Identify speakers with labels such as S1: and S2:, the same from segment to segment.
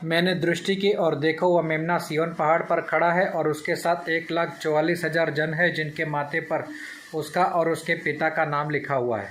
S1: मैंने दृष्टि की और देखो वह मेमना सिय्योन पहाड़ पर खड़ा है और उसके साथ 1,44,000 जन है जिनके माथे पर उसका और उसके पिता का नाम लिखा हुआ है।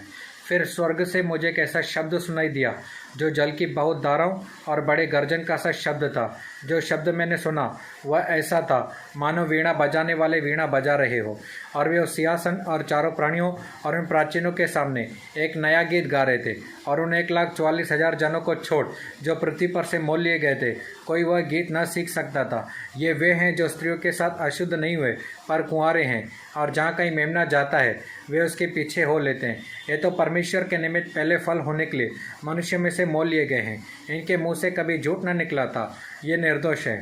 S1: फिर स्वर्ग से मुझे एक ऐसा शब्द सुनाई दिया जो जल की बहुत धाराओं और बड़े गर्जन का सा शब्द था। जो शब्द मैंने सुना वह ऐसा था मानो वीणा बजाने वाले वीणा बजा रहे हो, और वे उस सिंहासन और चारों प्राणियों और उन प्राचीनों के सामने एक नया गीत गा रहे थे। और उन 1,44,000 जनों को छोड़ जो पृथ्वी पर से मोल लिए गए थे, कोई वह गीत न सीख सकता था। ये वे हैं जो स्त्रियों के साथ अशुद्ध नहीं हुए पर कुंवारे हैं, और जहाँ कहीं मेमना जाता है वे उसके पीछे हो लेते हैं। ये तो परमेश्वर के निमित्त पहले फल होने के लिए मनुष्य में से मोल लिए गए हैं। इनके मुंह से कभी झूठ न निकला था, ये निर्दोष है।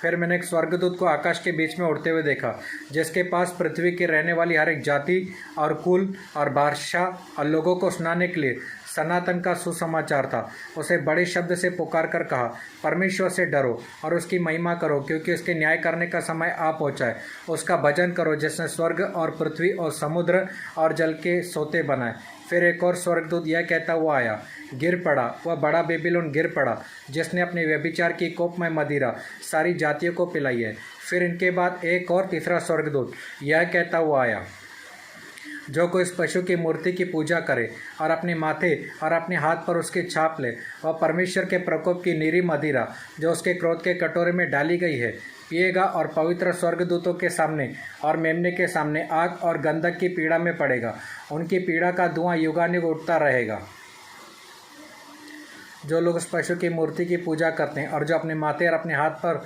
S1: फिर मैंने एक स्वर्गदूत को आकाश के बीच में उड़ते हुए देखा, जिसके पास पृथ्वी की रहने वाली हर एक जाति और कुल और बादशाह और लोगों को सुनाने के लिए सनातन का सुसमाचार था। उसे बड़े शब्द से पुकार कर कहा, परमेश्वर से डरो और उसकी महिमा करो, क्योंकि उसके न्याय करने का समय आ पहुँचा है। उसका भजन करो जिसने स्वर्ग और पृथ्वी और समुद्र और जल के सोते बनाए। फिर एक और स्वर्गदूत यह कहता हुआ आया, गिर पड़ा वह बड़ा बेबीलोन, गिर पड़ा जिसने अपने व्यभिचार की कोपमय मदिरा सारी जातियों को पिलाई है। फिर इनके बाद एक और तीसरा स्वर्गदूत यह कहता हुआ आया, जो कोई इस पशु की मूर्ति की पूजा करे और अपने माथे और अपने हाथ पर उसकी छाप ले, वह परमेश्वर के प्रकोप की नीरी मदिरा जो उसके क्रोध के कटोरे में डाली गई है पिएगा, और पवित्र स्वर्गदूतों के सामने और मेमने के सामने आग और गंधक की पीड़ा में पड़ेगा। उनकी पीड़ा का धुआं युगानुग उठता रहेगा। जो लोग उस पशु की मूर्ति की पूजा करते हैं और जो अपने माथे और अपने हाथ पर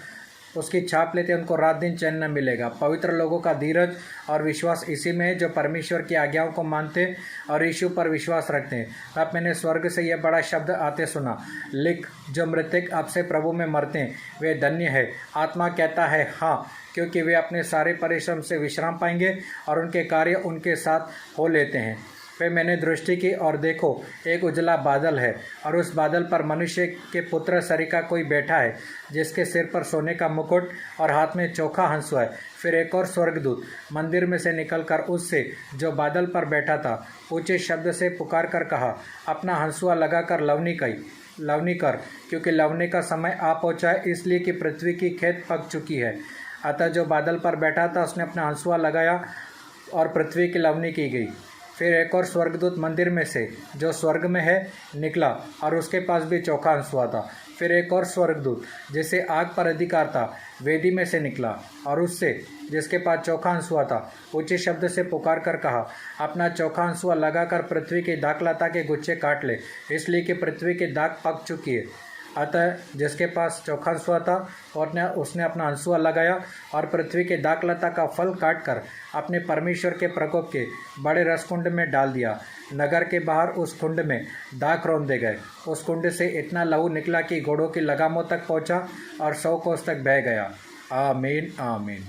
S1: उसकी छाप लेते हैं, उनको रात दिन चैन न मिलेगा। पवित्र लोगों का धीरज और विश्वास इसी में है जो परमेश्वर की आज्ञाओं को मानते और यीशु पर विश्वास रखते हैं। तब मैंने स्वर्ग से यह बड़ा शब्द आते सुना, लिख, जो मृतक आपसे प्रभु में मरते हैं वे धन्य है। आत्मा कहता है हाँ, क्योंकि वे अपने सारे परिश्रम से विश्राम पाएंगे और उनके कार्य उनके साथ हो लेते हैं। फिर मैंने दृष्टि की और देखो एक उजला बादल है, और उस बादल पर मनुष्य के पुत्र सरीका कोई बैठा है, जिसके सिर पर सोने का मुकुट और हाथ में चोखा हंसुआ है। फिर एक और स्वर्गदूत मंदिर में से निकलकर उससे जो बादल पर बैठा था ऊंचे शब्द से पुकार कर कहा, अपना हंसुआ लगाकर लवनी कर, क्योंकि लवने का समय आ पहुँचा है, इसलिए कि पृथ्वी की खेत पक चुकी है। अतः जो बादल पर बैठा था उसने अपना हंसुआ लगाया और पृथ्वी की लवनी की गई। फिर एक और स्वर्गदूत मंदिर में से जो स्वर्ग में है निकला, और उसके पास भी चोखा हंसुआ था। फिर एक और स्वर्गदूत जिसे आग पर अधिकार था वेदी में से निकला, और उससे जिसके पास चोखा हंसुआ था ऊंचे शब्द से पुकार कर कहा, अपना चोखा हंसुआ लगाकर पृथ्वी की दाखलता के गुच्छे काट ले, इसलिए कि पृथ्वी की दाख पक चुकी है। अतः जिसके पास चोखा हंसुआ था और उसने अपना हंसुआ लगाया और पृथ्वी के दाखलता का फल काटकर अपने परमेश्वर के प्रकोप के बड़े रसकुंड में डाल दिया। नगर के बाहर उस कुंड में दाख रौंदे गए। उस कुंड से इतना लहू निकला कि घोड़ों की लगामों तक पहुंचा और 100 कोस तक बह गया। आमीन आमीन।